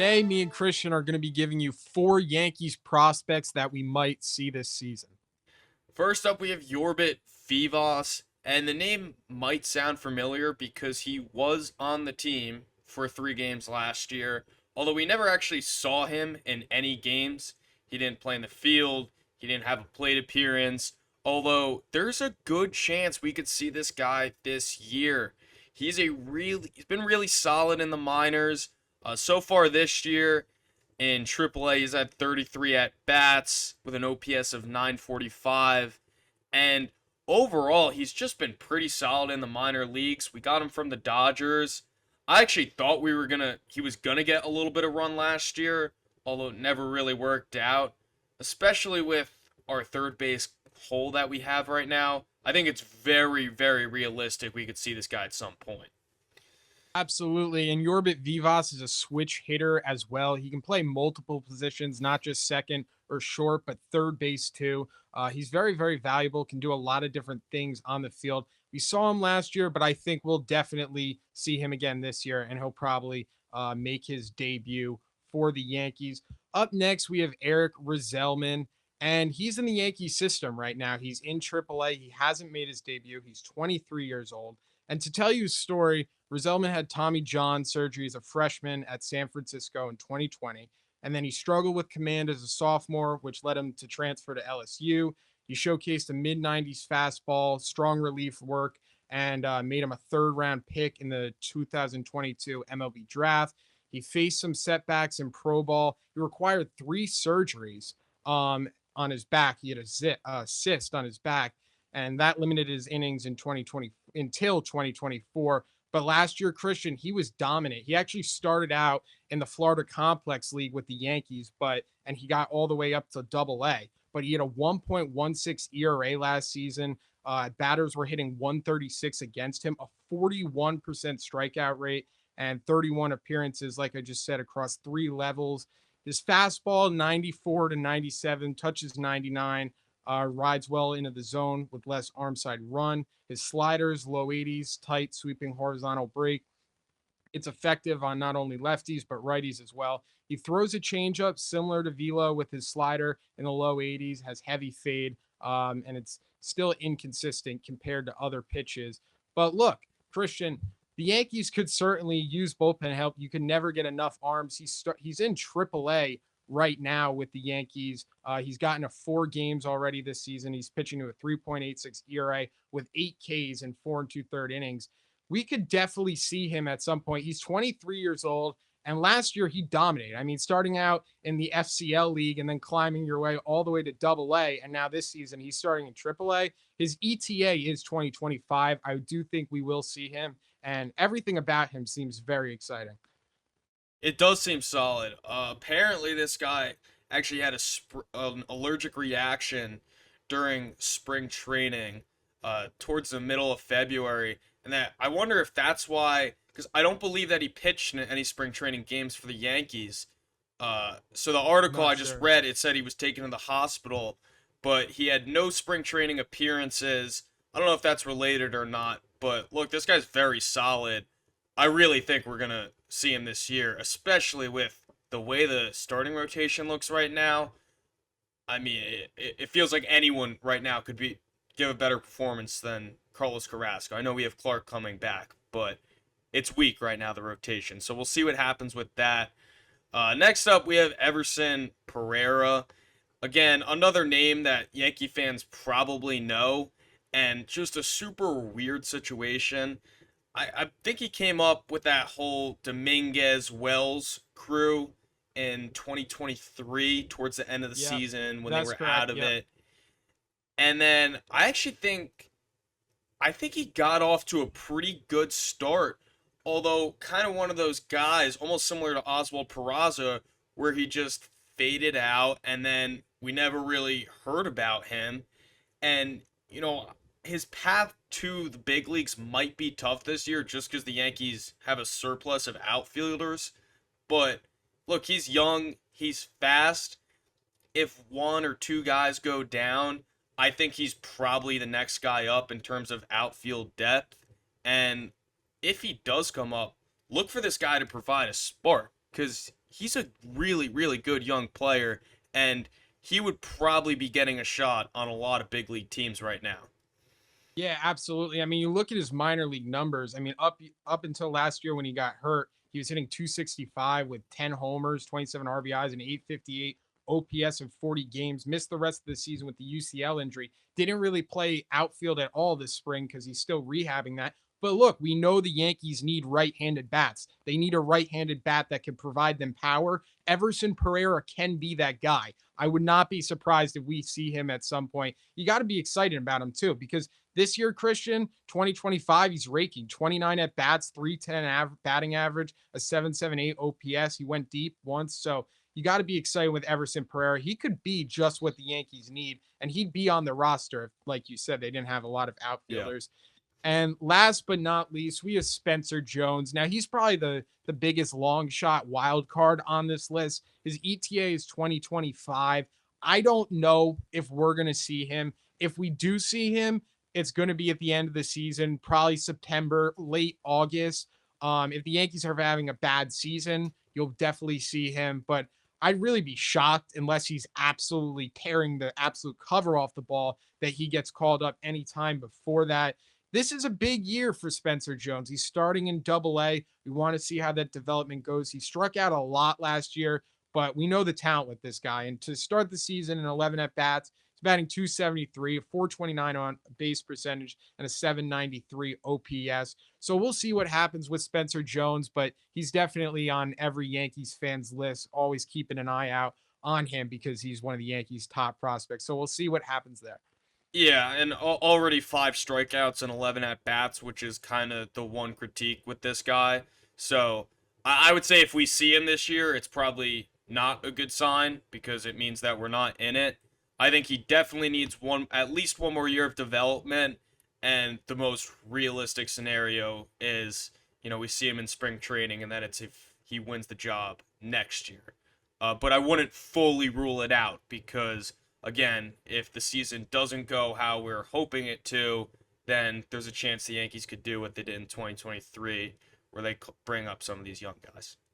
Today, me and Christian are going to be giving you four Yankees prospects that we might see this season. First up, we have Yorbit Vivas, and the name might sound familiar because he was on the team for 3 games last year. Although we never actually saw him in any games, he didn't play in the field, he didn't have a plate appearance. Although there's a good chance we could see this guy this year. He's been really solid in the minors. So far this year, in AAA, he's had 33 at bats with an OPS of 945. And overall, he's just been pretty solid in the minor leagues. We got him from the Dodgers. I actually thought he was gonna get a little bit of run last year, although it never really worked out. Especially with our third base hole that we have right now. I think it's very, very realistic we could see this guy at some point. Absolutely. And Yorbit Vivas is a switch hitter as well. He can play multiple positions, not just second or short, but third base too. He's very, very valuable, can do a lot of different things on the field. We saw him last year, but I think we'll definitely see him again this year, and he'll probably make his debut for the Yankees. Up next, we have Eric Roselman, and he's in the Yankee system right now. He's in AAA. He hasn't made his debut. He's 23 years old. And to tell you a story, Roselman had Tommy John surgery as a freshman at San Francisco in 2020. And then he struggled with command as a sophomore, which led him to transfer to LSU. He showcased a mid 90s fastball, strong relief work, and made him a third round pick in the 2022 MLB draft. He faced some setbacks in pro ball. He required 3 surgeries on his back. He had a cyst on his back, and that limited his innings in 2020 until 2024. But last year, Christian, he was dominant. He actually started out in the Florida Complex League with the Yankees, and he got all the way up to Double A. But he had a 1.16 ERA last season. Batters were hitting 136 against him, a 41% strikeout rate, and 31 appearances, like I just said, across 3 levels. His fastball, 94 to 97, touches 99, rides well into the zone with less arm side run. His sliders, low 80s, tight, sweeping horizontal break. It's effective on not only lefties, but righties as well. He throws a changeup similar to Velo with his slider in the low 80s, has heavy fade, and it's still inconsistent compared to other pitches. But look, Christian, the Yankees could certainly use bullpen help. You can never get enough arms. He's in AAA right now with the Yankees. He's gotten to 4 games already this season. He's pitching to a 3.86 ERA with 8 Ks in 4 2/3 innings. We could definitely see him at some point. He's 23 years old. And last year he dominated. I mean, starting out in the FCL league and then climbing your way all the way to Double A, and now this season he's starting in Triple A. His ETA is 2025. I do think we will see him, and everything about him seems very exciting. It does seem solid. Apparently, this guy actually had an allergic reaction during spring training towards the middle of February. And that I wonder if that's why, because I don't believe that he pitched in any spring training games for the Yankees. So the I'm article not I just sure. read, it said he was taken to the hospital, but he had no spring training appearances. I don't know if that's related or not, but look, this guy's very solid. I really think we're gonna see him this year, especially with the way the starting rotation looks right now. I mean, it feels like anyone right now could give a better performance than Carlos Carrasco. I know we have Clark coming back, but it's weak right now, the rotation. So we'll see what happens with that. Next up, we have Everson Pereira. Again, another name that Yankee fans probably know, and just a super weird situation. I think he came up with that whole Dominguez Wells crew in 2023 towards the end of the Yep, season when they that's were correct. out of Yep. it. And then I think he got off to a pretty good start, although kind of one of those guys, almost similar to Oswald Peraza, where he just faded out and then we never really heard about him. And, his path to the big leagues might be tough this year just because the Yankees have a surplus of outfielders. But look, he's young, he's fast. If 1 or 2 guys go down, I think he's probably the next guy up in terms of outfield depth. And if he does come up, look for this guy to provide a spark because he's a really, really good young player, and he would probably be getting a shot on a lot of big league teams right now. Yeah, absolutely. I mean, you look at his minor league numbers. I mean, up until last year when he got hurt, he was hitting 265 with 10 homers, 27 RBIs, and 858 OPS in 40 games. Missed the rest of the season with the UCL injury. Didn't really play outfield at all this spring because he's still rehabbing that. But look, we know the Yankees need right-handed bats. They need a right-handed bat that can provide them power. Everson Pereira can be that guy. I would not be surprised if we see him at some point. You got to be excited about him too, because this year, Christian, 2025, he's raking 29 at bats, 310 batting average, a 778 OPS. He went deep once. So you got to be excited with Everson Pereira. He could be just what the Yankees need, and he'd be on the roster if, like you said, they didn't have a lot of Yeah. outfielders. And last but not least, we have Spencer Jones. Now he's probably the biggest long shot wild card on this list. His ETA is 2025. I don't know if we're gonna see him. If we do see him, it's gonna be at the end of the season, probably September, late August. If the Yankees are having a bad season, you'll definitely see him. But I'd really be shocked unless he's absolutely tearing the absolute cover off the ball that he gets called up anytime before that. This is a big year for Spencer Jones. He's starting in Double A. We want to see how that development goes. He struck out a lot last year, but we know the talent with this guy. And to start the season in 11 at bats, he's batting 273, a 429 on base percentage, and a 793 OPS. So we'll see what happens with Spencer Jones, but he's definitely on every Yankees fan's list, always keeping an eye out on him because he's one of the Yankees' top prospects. So we'll see what happens there. Yeah, and already 5 strikeouts and 11 at bats, which is kind of the one critique with this guy. So I would say if we see him this year, it's probably not a good sign because it means that we're not in it. I think he definitely needs at least one more year of development, and the most realistic scenario is, we see him in spring training, and then it's if he wins the job next year. But I wouldn't fully rule it out because again, if the season doesn't go how we're hoping it to, then there's a chance the Yankees could do what they did in 2023, where they bring up some of these young guys.